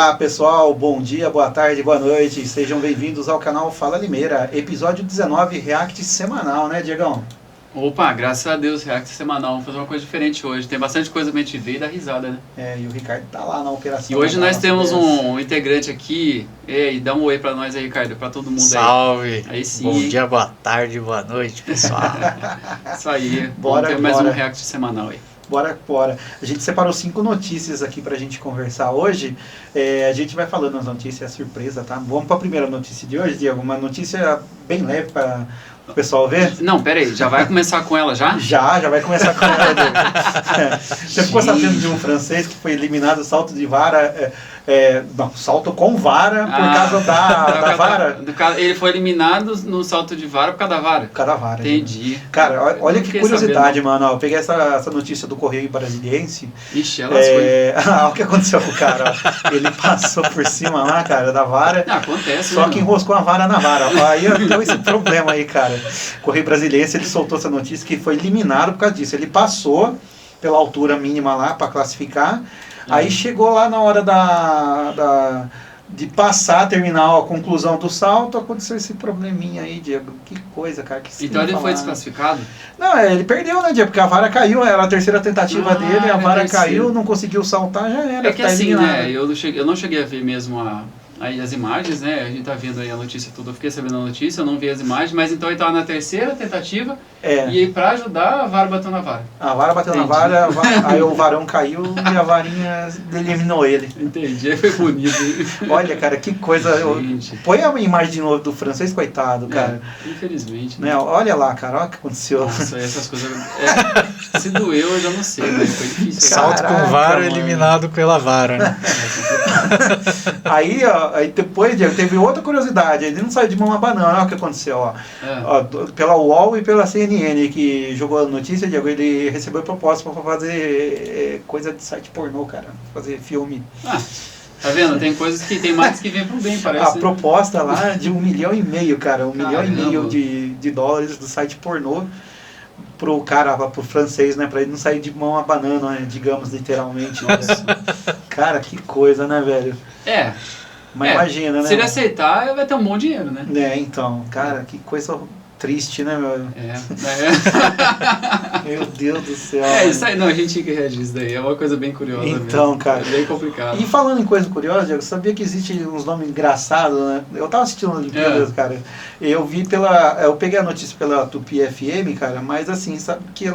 Olá pessoal, bom dia, boa tarde, boa noite, sejam bem-vindos ao canal Fala Limeira, episódio 19, React semanal, né Diegão? Opa, graças a Deus, React semanal, vamos fazer uma coisa diferente hoje, tem bastante coisa pra gente ver e dar risada, né? E o Ricardo tá lá na operação. E hoje nós temos um integrante aqui, e dá um oi pra nós aí, Ricardo, pra todo mundo. Salve! Aí sim. Bom dia, boa tarde, boa noite, pessoal. Isso aí, bora, vamos ter mais um React semanal aí. Bora. A gente separou 5 notícias aqui pra gente conversar hoje. A gente vai falando as notícias, é surpresa, tá? Vamos pra primeira notícia de hoje, Diego. Uma notícia bem leve para o pessoal ver. Não, pera aí, já vai começar com ela já? Já vai começar com ela, Diego. Você ficou sabendo de um francês que foi eliminado do salto de vara... salto com vara por causa da vara. Ele foi eliminado no salto de vara por causa da vara? Por causa da vara. Entendi. Cara, olha que curiosidade, mano. Eu peguei essa notícia do Correio Brasiliense. Ixi, ela foi. Olha o que aconteceu com o cara. Ele passou por cima lá, cara, da vara. Acontece, só que enroscou a vara na vara. Aí deu esse problema aí, cara. O Correio Brasiliense, ele soltou essa notícia que foi eliminado por causa disso. Ele passou pela altura mínima lá para classificar. Aí chegou lá na hora de passar, terminar a conclusão do salto, aconteceu esse probleminha aí, Diego. Que coisa, cara. Então ele foi desclassificado? Não, ele perdeu, né, Diego? Porque a vara caiu, era a terceira tentativa dele, a vara caiu, não conseguiu saltar, já era. É que assim, né, eu não cheguei a ver mesmo aí as imagens, né, a gente tá vendo aí a notícia toda, eu fiquei sabendo a notícia, eu não vi as imagens, mas então ele tava na terceira tentativa, e aí pra ajudar, a vara bateu na vara. A vara bateu na vara, aí o varão caiu e a varinha eliminou ele. Entendi, foi bonito. Olha, cara, que coisa. Põe a imagem de novo do francês, coitado, cara. Infelizmente. Né? Olha lá, cara, olha o que aconteceu. Nossa, essas coisas... se doeu, eu já não sei, mas foi difícil. Salto com vara, eliminado pela vara, né? Aí depois, Diego, teve outra curiosidade. Ele não saiu de mão a banana. Olha o que aconteceu, ó. Pela UOL e pela CNN, que jogou a notícia, Diego, ele recebeu proposta para fazer coisa de site pornô, cara. Fazer filme. Tá vendo? Tem coisas que tem mais que vem pro bem, parece. A proposta lá de $1,5 milhão, cara. $1,5 milhão de dólares do site pornô pro cara, pro francês, né? Pra ele não sair de mão a banana, né, digamos, literalmente. Nossa. Cara, que coisa, né, velho? Mas imagina, né? Se ele aceitar, vai ter um bom dinheiro, né? Então, cara, que coisa triste, né, meu? Meu Deus do céu. Isso aí, não, a gente tem que reagir isso daí, é uma coisa bem curiosa então, mesmo. Cara. É bem complicado. E falando em coisa curiosa, Diego, sabia que existe uns nomes engraçados, né? Eu tava assistindo Olimpíadas, cara, eu vi eu peguei a notícia pela Tupi FM, cara, mas assim, sabe que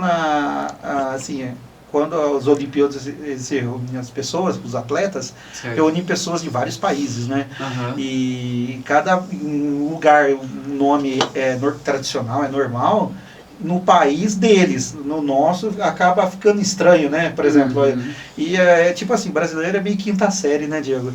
quando as Olimpíadas se reúnem as pessoas, os atletas, reúnem pessoas de vários países, né? E cada lugar, o nome tradicional, é normal, no país deles. No nosso acaba ficando estranho, né? Por exemplo, e tipo assim, brasileiro é meio quinta série, né, Diego?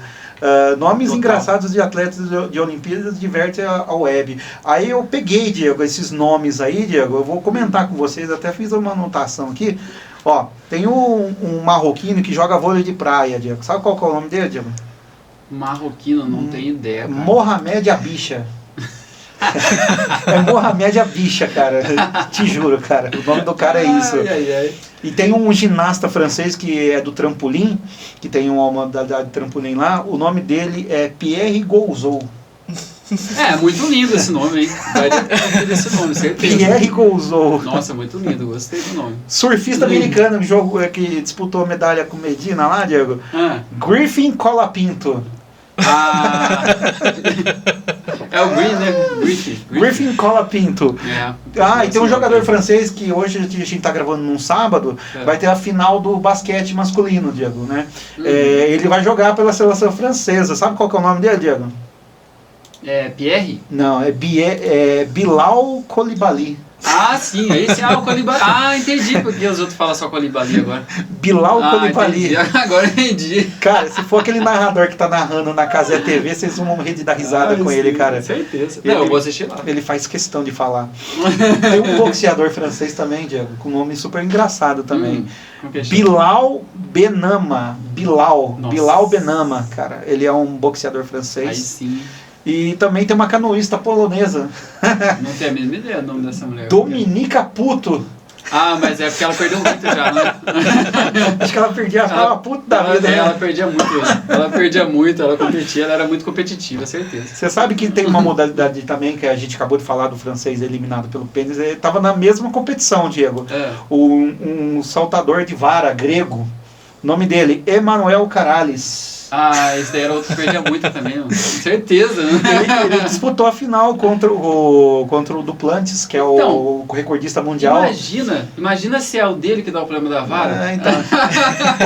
Nomes engraçados de atletas de Olimpíadas divertem a web. Aí eu peguei, Diego, esses nomes aí, Diego, eu vou comentar com vocês, até fiz uma anotação aqui. Ó, tem um marroquino que joga vôlei de praia, Diego. Sabe qual que é o nome dele, Diego? Marroquino, não tenho ideia, cara. Mohamed Abicha. É Mohamed Abicha, cara. Te juro, cara. O nome do cara é isso. E tem um ginasta francês que é do trampolim, que tem uma modalidade de trampolim lá. O nome dele é Pierre Gouzou. Muito lindo esse nome, hein? Esse nome, certeza. Pierre Gouzou. Nossa, muito lindo, gostei do nome. Surfista americano que disputou a medalha com Medina lá, Diego. Griffin Colapinto. É o Green, né? Griffin Colapinto. E tem um jogador francês que hoje a gente tá gravando num sábado, vai ter a final do basquete masculino, Diego, né? Ele vai jogar pela seleção francesa. Sabe qual que é o nome dele, Diego? Pierre? Não, é Bilal Coulibaly. Sim, esse é o Coulibaly. Entendi porque os outros falam só Coulibaly agora. Bilal Coulibaly. Agora entendi. Cara, se for aquele narrador que tá narrando na Casé TV, vocês vão morrer de dar risada com ele, cara. Com certeza. Eu vou assistir lá. Ele faz questão de falar. Tem um boxeador francês também, Diego, com um nome super engraçado também. Bilal Benama. Bilal Benama, cara. Ele é um boxeador francês. Aí sim. E também tem uma canoísta polonesa. Não tenho a mesma ideia do nome dessa mulher. Dominika Puto. Ah, mas é porque ela perdeu muito já, né? Acho que ela perdia a puta da vida. Ela perdia muito, ela competia, ela era muito competitiva, certeza. Você sabe que tem uma modalidade também, que a gente acabou de falar do francês eliminado pelo pênis, ele estava na mesma competição, Diego. Um saltador de vara grego, o nome dele, Emanuel Carales. Ah, esse daí era outro que perdia muito também, com certeza. Né? Ele disputou a final contra o Duplantis, que é o recordista mundial. Imagina se é o dele que dá o problema da vara. Então.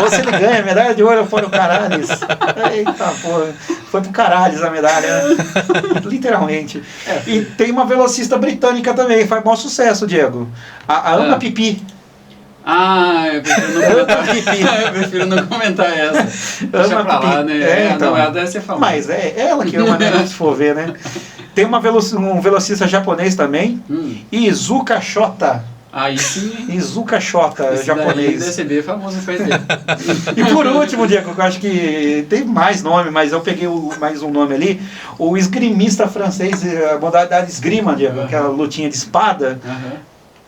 Ou se ele ganha a medalha de ouro fora o Carales. Eita, porra. Foi pro Carales a medalha, né? Literalmente. E tem uma velocista britânica também, faz bom sucesso, Diego. A Ana Pipi. Ah, eu prefiro não comentar essa. Deixa pra lá, né? Então, não, ela deve ser famosa. Mas é ela que ama, né? Se for ver, né? Tem um velocista japonês também, Iizuka Shota. Aí sim. Iizuka Shota, esse japonês. Deve ser bem famoso perto dele. E por último, Diego, eu acho que tem mais nome, mas eu peguei mais um nome ali. O esgrimista francês, a modalidade esgrima, Diego, aquela lutinha de espada.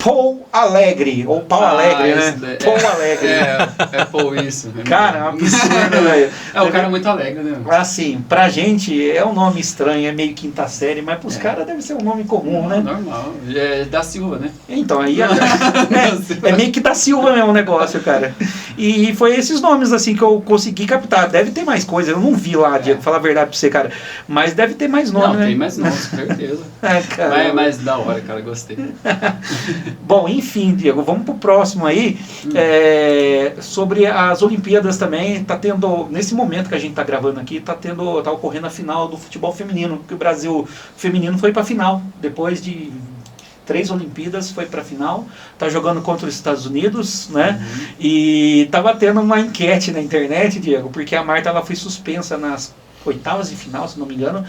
Paul Alegre, ou Paul Alegre, né? Paul Alegre. É Paul isso. Cara, é um absurdo, velho. O cara é muito alegre, né? Assim, pra gente é um nome estranho, é meio quinta série, mas pros caras deve ser um nome comum, né? Normal. É da Silva, né? Então, aí é meio que da Silva mesmo o negócio, cara. E foi esses nomes, assim, que eu consegui captar. Deve ter mais coisa, eu não vi lá, Diego, falar a verdade pra você, cara. Mas deve ter mais nomes, né? Tem mais nomes, com certeza. Mas da hora, cara, gostei. Bom, enfim, Diego, vamos pro próximo aí. Sobre as Olimpíadas também, tá tendo, nesse momento que a gente tá gravando aqui, tá ocorrendo a final do futebol feminino, que o Brasil feminino foi pra final, depois de 3 Olimpíadas, foi pra final, tá jogando contra os Estados Unidos, né? E tava tendo uma enquete na internet, Diego, porque a Marta ela foi suspensa nas oitavas de final, se não me engano,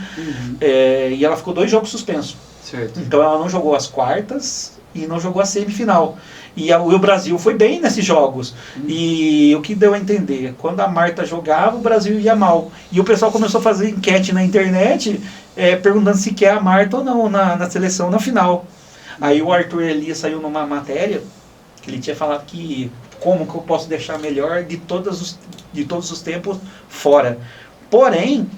e ela ficou 2 jogos suspensos. Certo. Então ela não jogou as quartas e não jogou a semifinal. E o Brasil foi bem nesses jogos. E o que deu a entender? Quando a Marta jogava, o Brasil ia mal. E o pessoal começou a fazer enquete na internet, perguntando se quer a Marta ou não na seleção, na final. Aí o Arthur Elias saiu numa matéria que ele tinha falado que como que eu posso deixar melhor de todos os tempos fora. Porém,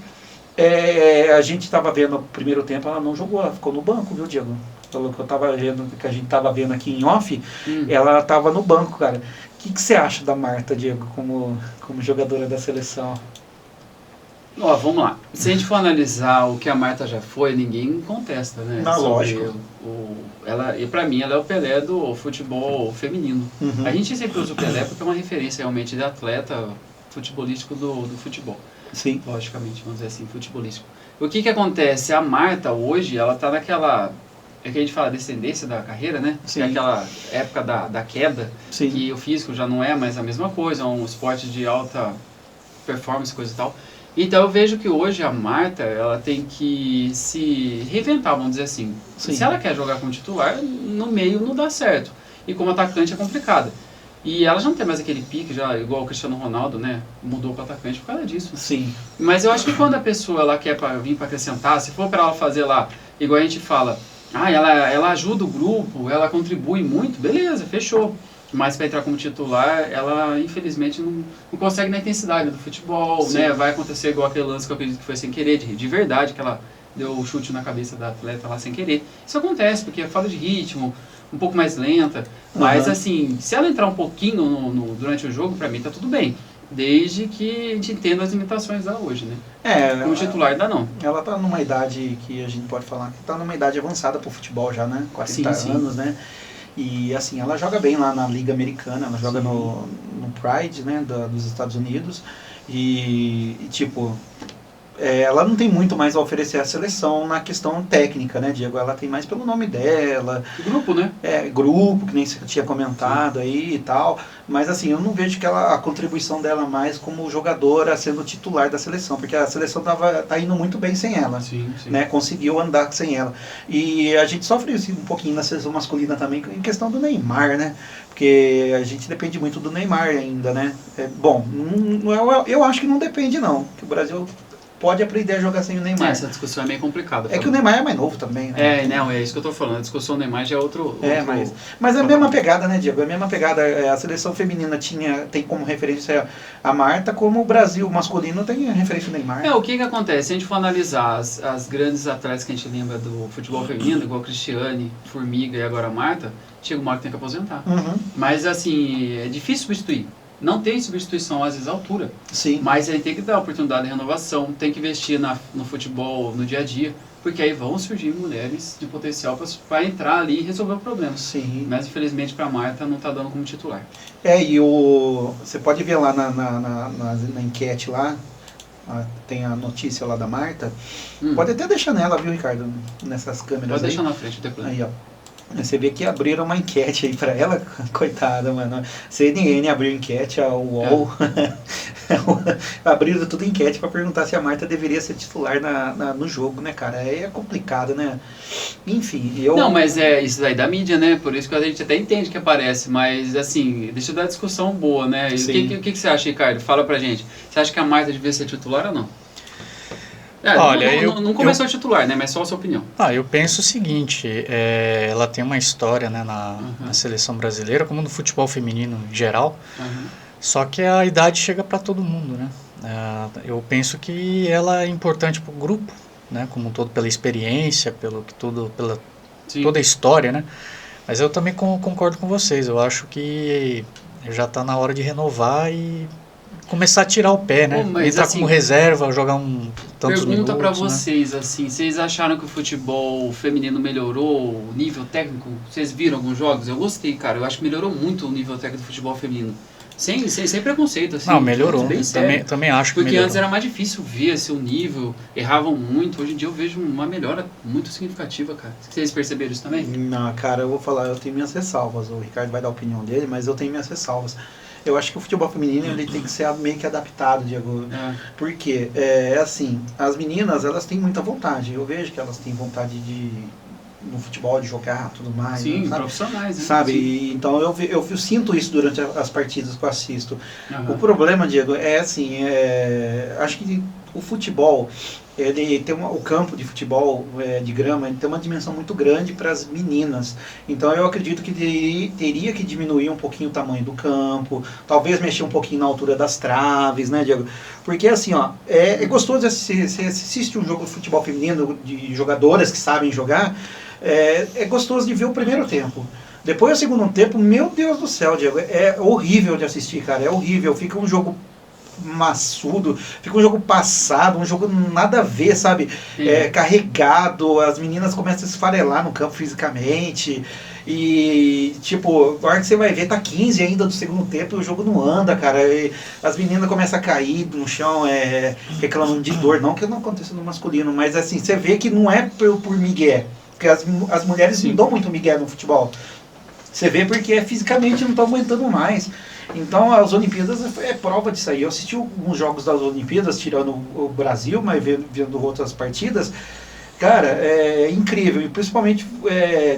a gente estava vendo no primeiro tempo, ela não jogou, ela ficou no banco, viu, Diego? Pelo que eu tava vendo, que a gente tava vendo aqui em off, ela estava no banco, cara. O que você acha da Marta, Diego, como jogadora da seleção? Vamos lá. Se a gente for analisar o que a Marta já foi, ninguém contesta, né? Lógico. E pra mim, ela é o Pelé do futebol feminino. A gente sempre usa o Pelé porque é uma referência realmente de atleta futebolístico do futebol. Sim. Logicamente, vamos dizer assim, futebolístico. O que acontece? A Marta hoje, ela tá naquela... É que a gente fala descendência da carreira, né? Sim. Que é aquela época da queda, Sim. que o físico já não é mais a mesma coisa, é um esporte de alta performance, coisa e tal. Então eu vejo que hoje a Marta, ela tem que se reinventar, vamos dizer assim. Sim. Se ela quer jogar como titular, no meio não dá certo. E como atacante é complicado. E ela já não tem mais aquele pique, já igual o Cristiano Ronaldo, né? Mudou para atacante por causa disso. Sim. Mas eu acho que quando a pessoa ela quer vir para acrescentar, se for para ela fazer lá, igual a gente fala, ela ajuda o grupo, ela contribui muito, beleza, fechou. Mas para entrar como titular, ela infelizmente não consegue na intensidade do futebol, Sim. né? Vai acontecer igual aquele lance que eu acredito que foi sem querer, de verdade, que ela deu o chute na cabeça da atleta lá sem querer. Isso acontece, porque é falta de ritmo, um pouco mais lenta. Mas assim, se ela entrar um pouquinho durante o jogo, para mim tá tudo bem. Desde que a gente entenda as limitações dela hoje, né? Como titular ainda não. Ela tá numa idade que a gente pode falar que tá numa idade avançada pro futebol já, né? 40 anos, né? E assim, ela joga bem lá na Liga Americana, ela joga no Pride, né, dos Estados Unidos. E tipo, ela não tem muito mais a oferecer à seleção na questão técnica, né, Diego? Ela tem mais pelo nome dela. Grupo, né? Grupo, que nem você tinha comentado aí e tal. Mas assim, eu não vejo que a contribuição dela mais como jogadora sendo titular da seleção, porque a seleção tá indo muito bem sem ela. Sim. Né? Conseguiu andar sem ela. E a gente sofre assim, um pouquinho na seleção masculina também em questão do Neymar, né? Porque a gente depende muito do Neymar ainda, né? Bom, eu acho que não depende não, que o Brasil pode aprender a jogar sem o Neymar. Essa discussão é meio complicada. É que o Neymar é mais novo também, né? Não, é isso que eu tô falando. A discussão do Neymar já é outro... Mas é a mesma pegada, né, Diego? É a mesma pegada. A seleção feminina tem como referência a Marta, como o Brasil masculino tem a referência ao Neymar. O que acontece? Se a gente for analisar as grandes atletas que a gente lembra do futebol feminino, igual a Cristiane, Formiga e agora a Marta, chega uma hora que tem que aposentar. Mas, assim, é difícil substituir. Não tem substituição, às vezes, à altura. Sim. Mas aí tem que dar oportunidade de renovação, tem que investir no futebol, no dia a dia, porque aí vão surgir mulheres de potencial para entrar ali e resolver o problema. Sim. Mas, infelizmente, para a Marta não está dando como titular. E você pode ver lá na enquete lá, tem a notícia lá da Marta. Pode até deixar nela, viu, Ricardo? Nessas câmeras pode aí. Deixar na frente, depois. Aí, ó. Você vê que abriram uma enquete aí pra ela, coitada, mano. CNN abriu enquete, a UOL abriram tudo enquete pra perguntar se a Marta deveria ser titular no jogo, né, cara? Aí é complicado, né? Enfim, Não, mas isso daí da mídia, né? Por isso que a gente até entende que aparece, mas assim, deixa eu dar discussão boa, né? O que você acha, Ricardo? Fala pra gente. Você acha que a Marta devia ser titular ou não? Olha, não começou a titular, né? Mas só a sua opinião. Eu penso o seguinte, ela tem uma história, né, na seleção brasileira, como no futebol feminino em geral, só que a idade chega para todo mundo, né? Eu penso que ela é importante para o grupo, né, como um todo, pela experiência, pela toda a história, né? Mas eu também concordo com vocês, eu acho que já está na hora de renovar e começar a tirar o pé, né? Entrar como reserva, jogar tantos minutos. Pergunta pra vocês, assim, vocês acharam que o futebol feminino melhorou o nível técnico? Vocês viram alguns jogos? Eu gostei, cara. Eu acho que melhorou muito o nível técnico do futebol feminino. Sem preconceito, assim. Não, melhorou. Também acho que Porque melhorou. antes era mais difícil ver assim, o nível, erravam muito. Hoje em dia eu vejo uma melhora muito significativa, cara. Vocês perceberam isso também? Não, cara, eu vou falar, eu tenho minhas ressalvas. O Ricardo vai dar a opinião dele, mas eu tenho minhas ressalvas. Eu acho que o futebol feminino ele tem que ser meio que adaptado, Diego. Porque, assim, as meninas, elas têm muita vontade. Eu vejo que elas têm vontade no futebol, de jogar, tudo mais. Sim, sabe? Profissionais, né? Sabe? E, então eu sinto isso durante as partidas que eu assisto. O problema, Diego, é assim, acho que o futebol, ele tem o campo de futebol de grama, ele tem uma dimensão muito grande para as meninas. Então eu acredito que teria que diminuir um pouquinho o tamanho do campo, talvez mexer um pouquinho na altura das traves, né, Diego? Porque assim, ó, é gostoso assistir, você assiste um jogo de futebol feminino de jogadoras que sabem jogar, é gostoso de ver o primeiro tempo. Depois o segundo tempo, meu Deus do céu, Diego, é horrível de assistir, cara, é horrível, fica um jogo maçudo, fica um jogo passado, um jogo nada a ver, sabe? Carregado, as meninas começam a esfarelar no campo fisicamente e, tipo, a hora que você vai ver, tá 15 ainda do segundo tempo e o jogo não anda, cara. E as meninas começam a cair no chão, reclamando de dor, não que não aconteça no masculino, mas assim, você vê que não é por migué, porque as mulheres não dão muito migué no futebol. Você vê porque fisicamente não estão aguentando mais. Então as Olimpíadas é prova disso aí. Eu assisti alguns jogos das Olimpíadas, tirando o Brasil, mas vendo outras partidas. Cara, é incrível, e principalmente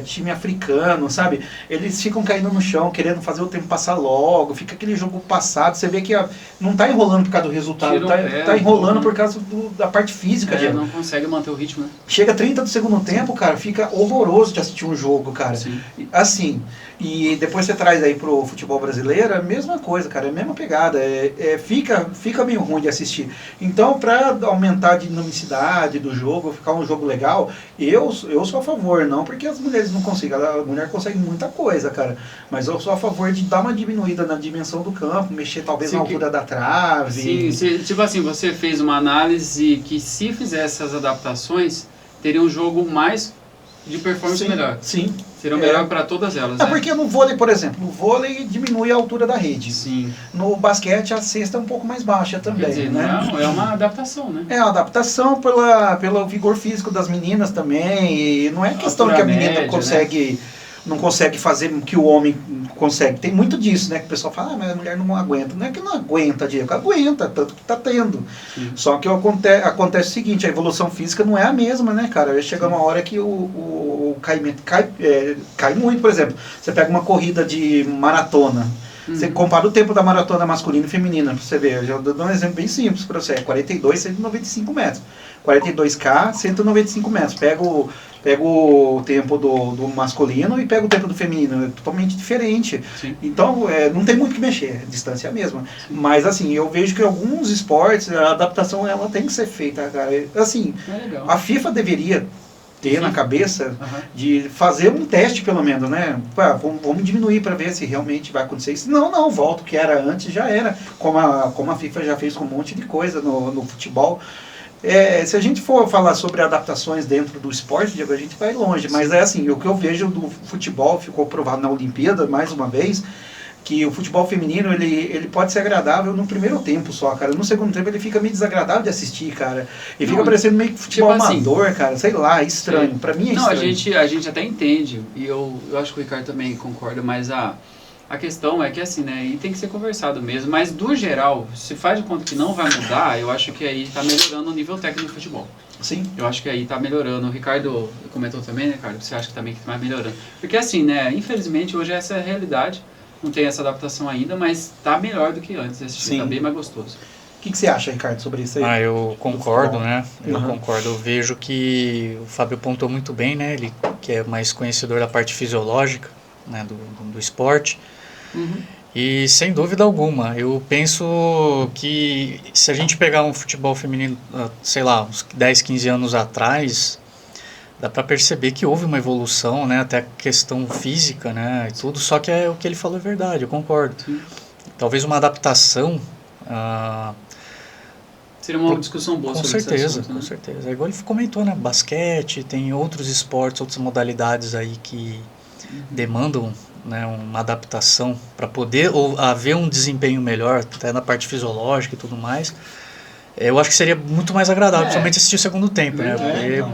time africano, sabe? Eles ficam caindo no chão, querendo fazer o tempo passar logo, fica aquele jogo passado, você vê que não tá enrolando por causa do resultado, tá enrolando por causa da parte física. Não consegue manter o ritmo, né? Chega 30 do segundo tempo, cara, fica horroroso de assistir um jogo, cara. Sim. Assim, e depois você traz aí pro futebol brasileiro, é a mesma coisa, cara, é a mesma pegada, fica meio ruim de assistir. Então, pra aumentar a dinamicidade do jogo, ficar um jogo legal, eu sou a favor, não porque as mulheres não conseguem, a mulher consegue muita coisa, cara, mas eu sou a favor de dar uma diminuída na dimensão do campo, mexer talvez na altura da trave. Sim, tipo assim, você fez uma análise que se fizesse essas adaptações, teria um jogo mais de performance melhor. Sim. Seria melhor para todas elas, né? Porque no vôlei, por exemplo, no vôlei diminui a altura da rede. Sim. No basquete a cesta é um pouco mais baixa também, quer dizer, né? Não, é uma adaptação, né? É uma adaptação pelo vigor físico das meninas também, e não é questão que a menina média, consegue... Né? Não consegue fazer o que o homem consegue. Tem muito disso, né? Que o pessoal fala, mas a mulher não aguenta. Não é que não aguenta, Diego, aguenta, tanto que tá tendo. Sim. Só que acontece o seguinte, a evolução física não é a mesma, né, cara? Chega uma hora que o caimento cai muito, por exemplo. Você pega uma corrida de maratona. Você compara o tempo da maratona masculina e feminina, pra você ver. Eu já dou um exemplo bem simples pra você. 42, 195 metros. 42K, 195 metros. Pega o tempo do masculino e pega o tempo do feminino. É totalmente diferente. Sim. Então, não tem muito o que mexer. A distância é a mesma. Sim. Mas, assim, eu vejo que em alguns esportes, a adaptação ela tem que ser feita, cara. Assim, a FIFA deveria ter na cabeça de fazer um teste, pelo menos, né? Vamos diminuir para ver se realmente vai acontecer isso. Não, volta o que era antes, já era. Como a FIFA já fez com um monte de coisa no futebol. Se a gente for falar sobre adaptações dentro do esporte, Diego, a gente vai longe. Mas é assim, o que eu vejo do futebol, ficou provado na Olimpíada, mais uma vez, que o futebol feminino, ele pode ser agradável no primeiro tempo só, cara. No segundo tempo ele fica meio desagradável de assistir, cara. Ele fica parecendo meio futebol tipo amador, assim, cara. Sei lá, estranho. Pra mim é estranho. A gente até entende, e eu acho que o Ricardo também concorda, mas a questão é que assim, né, e tem que ser conversado mesmo, mas do geral, se faz de conta que não vai mudar, eu acho que aí tá melhorando o nível técnico do futebol. Sim. Eu acho que aí tá melhorando. O Ricardo comentou também, né, Ricardo? Você acha que também que vai melhorando? Porque assim, né, infelizmente hoje essa é a realidade. Não tem essa adaptação ainda, mas tá melhor do que antes. Esse tá bem mais gostoso. O que você acha, Ricardo, sobre isso aí? Eu concordo, né? Eu concordo. Eu vejo que o Fábio pontuou muito bem, né? Ele que é mais conhecedor da parte fisiológica, né, do esporte. E sem dúvida alguma, eu penso que se a gente pegar um futebol feminino, sei lá, uns 10, 15 anos atrás, dá para perceber que houve uma evolução, né, até a questão física, né, e tudo, só que o que ele falou é verdade, eu concordo. Sim. Talvez uma adaptação... Seria uma discussão boa sobre esse assunto, né? Com certeza. Igual ele comentou, né, basquete, tem outros esportes, outras modalidades aí que demandam, né, uma adaptação para poder haver um desempenho melhor, até na parte fisiológica e tudo mais. Eu acho que seria muito mais agradável, principalmente assistir o segundo tempo, né?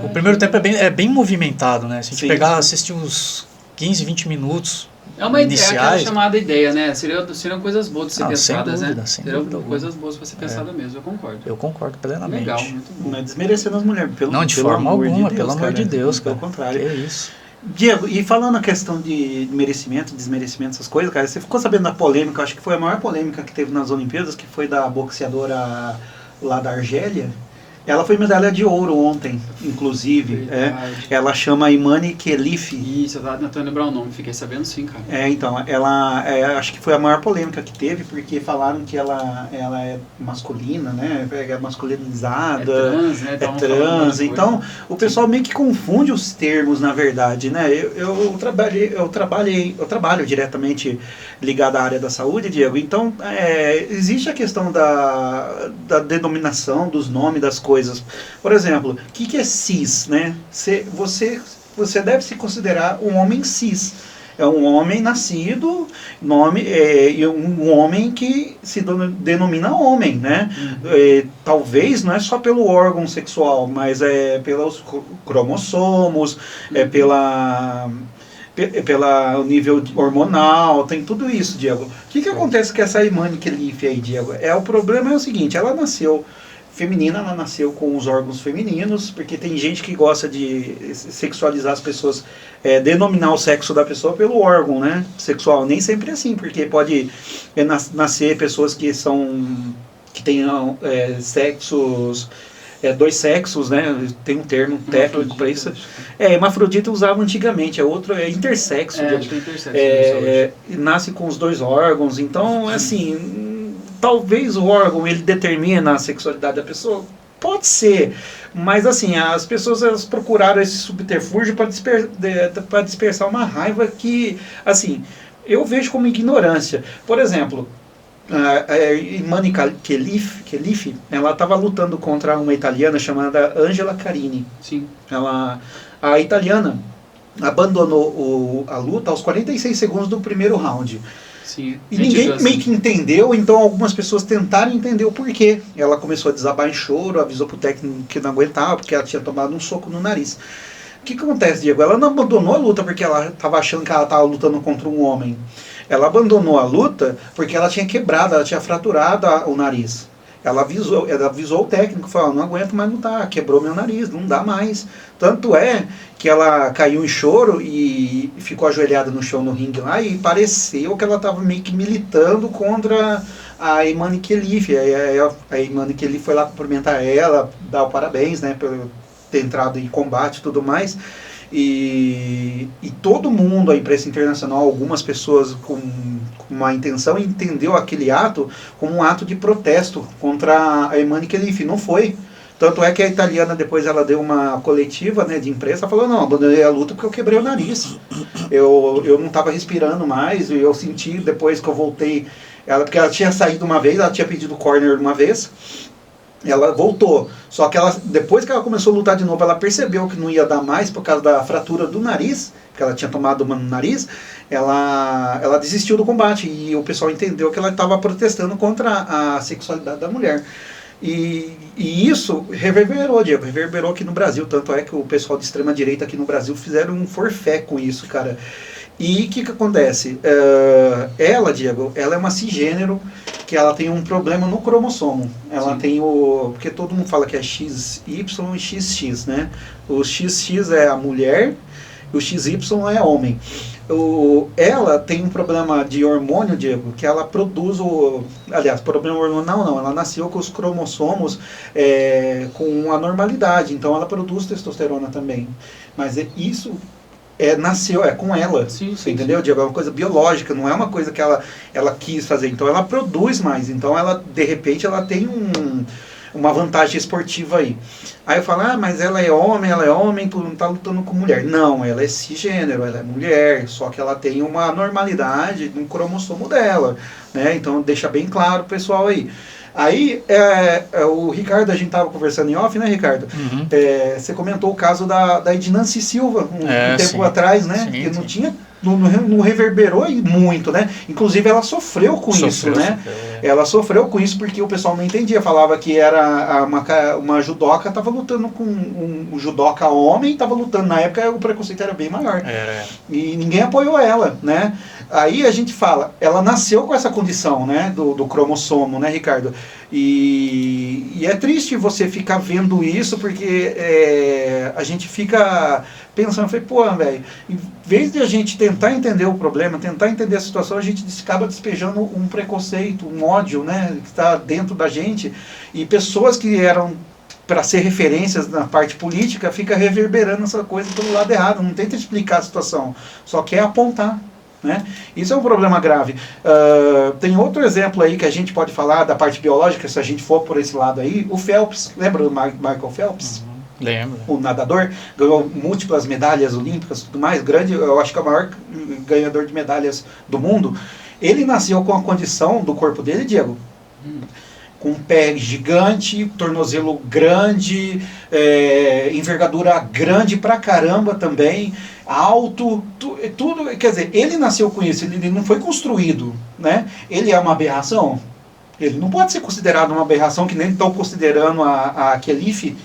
O primeiro tempo é bem movimentado, né? Se a gente assistir uns 15, 20 minutos iniciais... É aquela chamada ideia, né? Seriam coisas boas de ser pensadas, sem dúvida, né? Seriam coisas boas para ser pensadas mesmo, eu concordo. Eu concordo plenamente. Legal, muito bom. Não é desmerecendo as mulheres, de forma alguma, pelo amor de Deus, cara. Pelo contrário. Que é isso. Diego, e falando a questão de merecimento, desmerecimento, essas coisas, cara, você ficou sabendo da polêmica, acho que foi a maior polêmica que teve nas Olimpíadas, que foi da boxeadora lá da Argélia. Ela foi medalha de ouro ontem, inclusive. Ela chama Imani Khelif. Isso, eu tava tentando lembrar o nome, fiquei sabendo sim, cara. Então, ela acho que foi a maior polêmica que teve, porque falaram que ela é masculina, né? É masculinizada. É trans, né? É trans. Então, o pessoal meio que confunde os termos, na verdade, né? Eu trabalho diretamente ligado à área da saúde, Diego. Então, existe a questão da denominação dos nomes das coisas. Por exemplo, o que é cis, né? Você deve se considerar um homem cis. É um homem nascido, um homem que se denomina homem, né? Talvez não é só pelo órgão sexual, mas é pelos cromossomos, pelo nível hormonal, tem tudo isso, Diego. O que acontece com essa Imani Khelif aí, Diego? O problema é o seguinte, ela nasceu feminina, ela nasceu com os órgãos femininos, porque tem gente que gosta de sexualizar as pessoas, denominar o sexo da pessoa pelo órgão, né, sexual. Nem sempre é assim, porque pode nascer pessoas que tenham sexos, dois sexos, né, tem um termo técnico para isso. Hermafrodita usava antigamente, outro é intersexo. Acho que é intersexo. Nasce com os dois órgãos, então, assim... Talvez o órgão ele determina a sexualidade da pessoa? Pode ser, mas assim, as pessoas elas procuraram esse subterfúgio para dispersar uma raiva que, assim, eu vejo como ignorância. Por exemplo, a Imani Khelif, ela estava lutando contra uma italiana chamada Angela Carini. Sim. A italiana abandonou a luta aos 46 segundos do primeiro round. Sim, e ninguém meio que entendeu, então algumas pessoas tentaram entender o porquê. Ela começou a desabar em choro, avisou pro técnico que não aguentava, porque ela tinha tomado um soco no nariz. O que acontece, Diego? Ela não abandonou a luta porque ela estava achando que ela estava lutando contra um homem. Ela abandonou a luta porque ela tinha quebrado, ela tinha fraturado o nariz. ela avisou o técnico, falou, não aguento mais lutar, quebrou meu nariz, não dá mais. Tanto é que ela caiu em choro e ficou ajoelhada no chão no ringue lá, e pareceu que ela estava meio que militando contra a Imane Khelif. A Imane Khelif foi lá cumprimentar ela, dar o parabéns, né, por ter entrado em combate e tudo mais. E todo mundo, a imprensa internacional, algumas pessoas com uma intenção, entendeu aquele ato como um ato de protesto contra a Imane Khelif. Não foi. Tanto é que a italiana depois ela deu uma coletiva, né, de imprensa, falou, não, abandonei a luta porque eu quebrei o nariz. Eu não estava respirando mais, e eu senti depois que eu voltei, porque ela tinha saído uma vez, ela tinha pedido corner uma vez, ela voltou. Só que depois que ela começou a lutar de novo, ela percebeu que não ia dar mais por causa da fratura do nariz, que ela tinha tomado uma no nariz, ela desistiu do combate, e o pessoal entendeu que ela estava protestando contra a sexualidade da mulher. E isso reverberou, Diego, reverberou aqui no Brasil, tanto é que o pessoal de extrema direita aqui no Brasil fizeram um forfé com isso, cara. E o que acontece? Ela, Diego, ela é uma cisgênero, que ela tem um problema no cromossomo. Ela Sim. tem porque todo mundo fala que é XY e XX, né? O XX é a mulher, o XY é homem. Ela tem um problema de hormônio, Diego, que ela produz aliás, problema hormonal não, ela nasceu com os cromossomos com anormalidade, então ela produz testosterona também. Mas isso nasceu, com ela, sim, entendeu, sim. Diego? É uma coisa biológica, não é uma coisa que ela quis fazer, então ela produz mais, então ela, de repente, ela tem uma vantagem esportiva aí. Aí eu falo, mas ela é homem, tu não tá lutando com mulher. Não, ela é cisgênero, ela é mulher, só que ela tem uma anormalidade no cromossomo dela, né? Então deixa bem claro o pessoal aí. Aí, o Ricardo, a gente tava conversando em off, né, Ricardo? Uhum. Você comentou o caso da Ednancy Silva, um tempo atrás, né? Sim, que não tinha... Não reverberou muito, né? Inclusive ela sofreu com isso, né? Ela sofreu com isso porque o pessoal não entendia. Falava que era uma judoca, estava lutando com um judoca homem, estava lutando. Na época o preconceito era bem maior. E ninguém apoiou ela, né? Aí a gente fala, ela nasceu com essa condição, né? Do cromossomo, né, Ricardo? E é triste você ficar vendo isso, porque a gente fica pensando, velho, em vez de a gente tentar entender o problema, tentar entender a situação, a gente acaba despejando um preconceito, um ódio, né, que está dentro da gente, e pessoas que eram para ser referências na parte política, fica reverberando essa coisa pelo lado errado, não tenta explicar a situação, só quer apontar. Né? Isso é um problema grave. Tem outro exemplo aí que a gente pode falar da parte biológica, se a gente for por esse lado aí, o Phelps, lembra do Michael Phelps? Lembro. O nadador, ganhou múltiplas medalhas olímpicas, tudo mais, grande, eu acho que é o maior ganhador de medalhas do mundo. Ele nasceu com a condição do corpo dele, Diego, com um pé gigante, tornozelo grande, envergadura grande pra caramba também, alto, tudo, quer dizer, ele nasceu com isso, ele não foi construído, né? Ele é uma aberração? Ele não pode ser considerado uma aberração, que nem estão considerando a Khelif,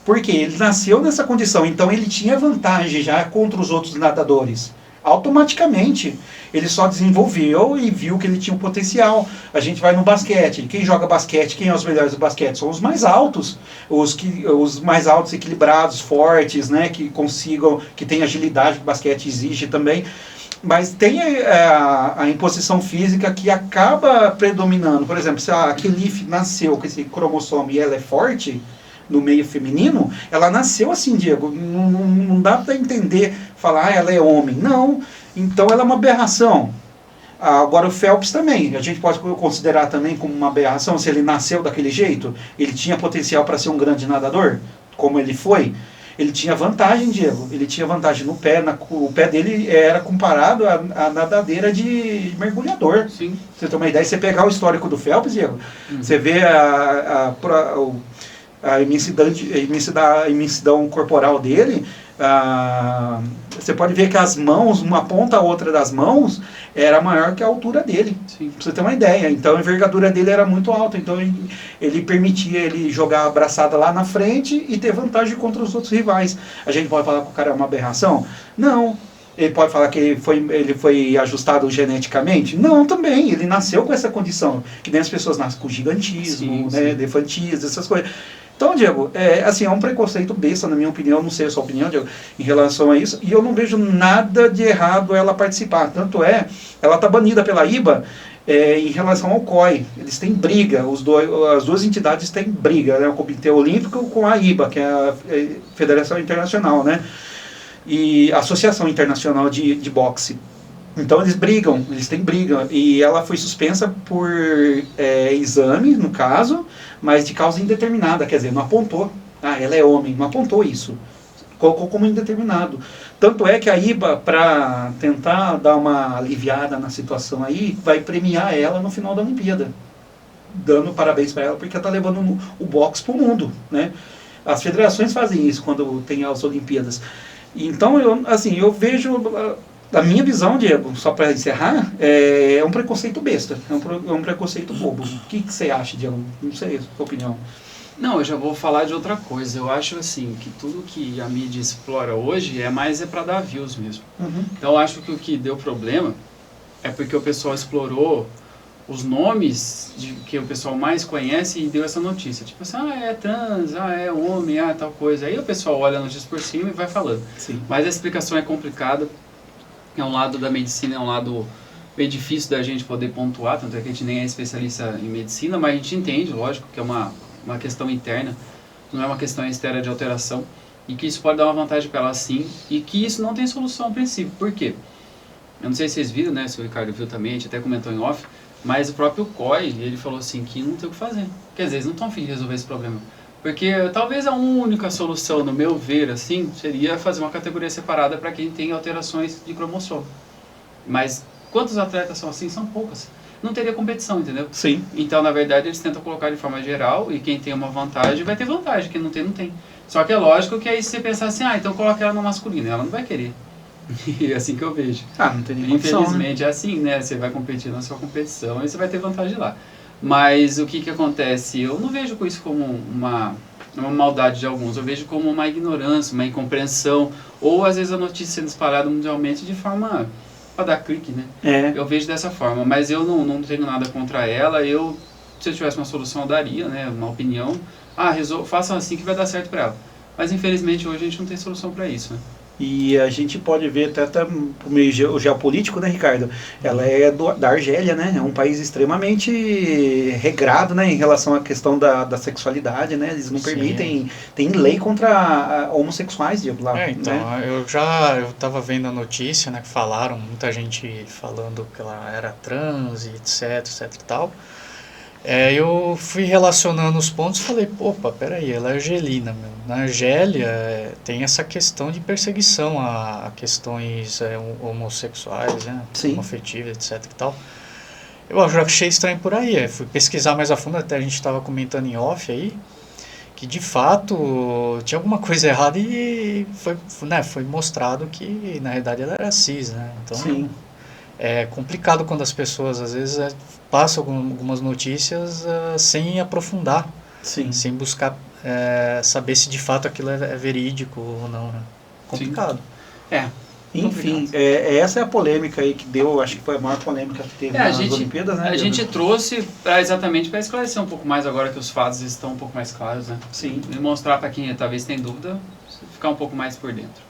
porque ele nasceu nessa condição, então ele tinha vantagem já contra os outros nadadores. Automaticamente, ele só desenvolveu e viu que ele tinha um potencial. A gente vai no basquete, quem joga basquete, quem é os melhores do basquete? São os mais altos, os mais altos, equilibrados, fortes, né, que consigam, que tem agilidade que o basquete exige também. Mas tem a imposição física que acaba predominando. Por exemplo, se a Khelif nasceu com esse cromossomo e ela é forte, no meio feminino, ela nasceu assim, Diego, não dá para entender, falar, ela é homem, não, então ela é uma aberração. Agora o Phelps também, a gente pode considerar também como uma aberração, se ele nasceu daquele jeito, ele tinha potencial para ser um grande nadador, como ele foi, ele tinha vantagem, Diego, ele tinha vantagem no pé, o pé dele era comparado à nadadeira de mergulhador. Sim. Você tem uma ideia, você pegar o histórico do Phelps, Diego, você vê a imensidão corporal dele, você pode ver que as mãos, uma ponta a outra das mãos, era maior que a altura dele. Sim. Pra você ter uma ideia. Então a envergadura dele era muito alta, então ele permitia ele jogar a braçada lá na frente e ter vantagem contra os outros rivais. A gente pode falar que o cara é uma aberração? Não. Ele pode falar que ele foi ajustado geneticamente? Não, também. Ele nasceu com essa condição. Que nem as pessoas nascem com gigantismo, né, elefantismo, essas coisas. Então, Diego, é um preconceito besta, na minha opinião, não sei a sua opinião, Diego, em relação a isso, e eu não vejo nada de errado ela participar. Tanto ela está banida pela IBA em relação ao COI. Eles têm briga, as duas entidades têm briga, né, o Comitê Olímpico com a IBA, que é a Federação Internacional, né, e a Associação Internacional de Boxe. Então eles têm briga, e ela foi suspensa por exame, no caso, mas de causa indeterminada, quer dizer, não apontou, ela é homem, não apontou isso, colocou como indeterminado. Tanto é que a IBA, para tentar dar uma aliviada na situação aí, vai premiar ela no final da Olimpíada, dando parabéns para ela, porque ela está levando o boxe para o mundo, né? As federações fazem isso quando tem as Olimpíadas. Então, eu vejo... Da minha visão, Diego, só para encerrar, é um preconceito besta, é um preconceito bobo. O que você acha, Diego? Não sei a sua opinião. Não, eu já vou falar de outra coisa. Eu acho assim, que tudo que a mídia explora hoje é para dar views mesmo. Uhum. Então eu acho que o que deu problema é porque o pessoal explorou os nomes que o pessoal mais conhece e deu essa notícia. Tipo assim, é trans, é homem, tal coisa. Aí o pessoal olha a notícia por cima e vai falando. Sim. Mas a explicação é complicada. É um lado da medicina, é um lado bem difícil da gente poder pontuar, tanto é que a gente nem é especialista em medicina, mas a gente entende, lógico, que é uma questão interna, não é uma questão externa de alteração, e que isso pode dar uma vantagem para ela sim, e que isso não tem solução a princípio. Por quê? Eu não sei se vocês viram, né, se o Ricardo viu também, a gente até comentou em off, mas o próprio COI, ele falou assim, que não tem o que fazer. Quer dizer, eles não estão a fim de resolver esse problema. Porque talvez a única solução, no meu ver, assim, seria fazer uma categoria separada para quem tem alterações de cromossomo. Mas quantos atletas são assim? São poucas. Não teria competição, entendeu? Sim. Então, na verdade, eles tentam colocar de forma geral e quem tem uma vantagem vai ter vantagem, quem não tem, não tem. Só que é lógico que aí se você pensar assim, então coloca ela no masculino, ela não vai querer. E é assim que eu vejo. Não tem nenhuma opção, infelizmente é assim, né? Você vai competir na sua competição e você vai ter vantagem lá. Mas o que acontece? Eu não vejo isso como uma maldade de alguns, eu vejo como uma ignorância, uma incompreensão, ou às vezes a notícia sendo espalhada mundialmente de forma para dar clique, né? Eu vejo dessa forma, mas eu não tenho nada contra ela. Se eu tivesse uma solução, eu daria, né? Uma opinião. Façam assim que vai dar certo para ela. Mas infelizmente hoje a gente não tem solução para isso, né? E a gente pode ver até o meio geopolítico, né, Ricardo? Ela é da Argélia, né? É um país extremamente regrado, né, em relação à questão da sexualidade, né? Eles não permitem, tem lei contra homossexuais de lá. Então, né? Eu estava vendo a notícia, né, que falaram, muita gente falando que ela era trans e etc e tal. Eu fui relacionando os pontos e falei, peraí, ela é argelina, meu. Na Argélia tem essa questão de perseguição a questões homossexuais, né, homoafetivas, etc e tal. Eu já achei estranho por aí, fui pesquisar mais a fundo, até a gente estava comentando em off aí, que de fato tinha alguma coisa errada e foi mostrado que na realidade ela era cis, né, então... Sim. É complicado quando as pessoas, às vezes, passam algumas notícias sem aprofundar, sem buscar saber se de fato aquilo é verídico ou não, né? Complicado. Enfim, essa é a polêmica aí que deu, acho que foi a maior polêmica que teve nas Olimpíadas, né? A gente trouxe exatamente para esclarecer um pouco mais agora que os fatos estão um pouco mais claros, né? Sim. E mostrar para quem talvez tem dúvida, ficar um pouco mais por dentro.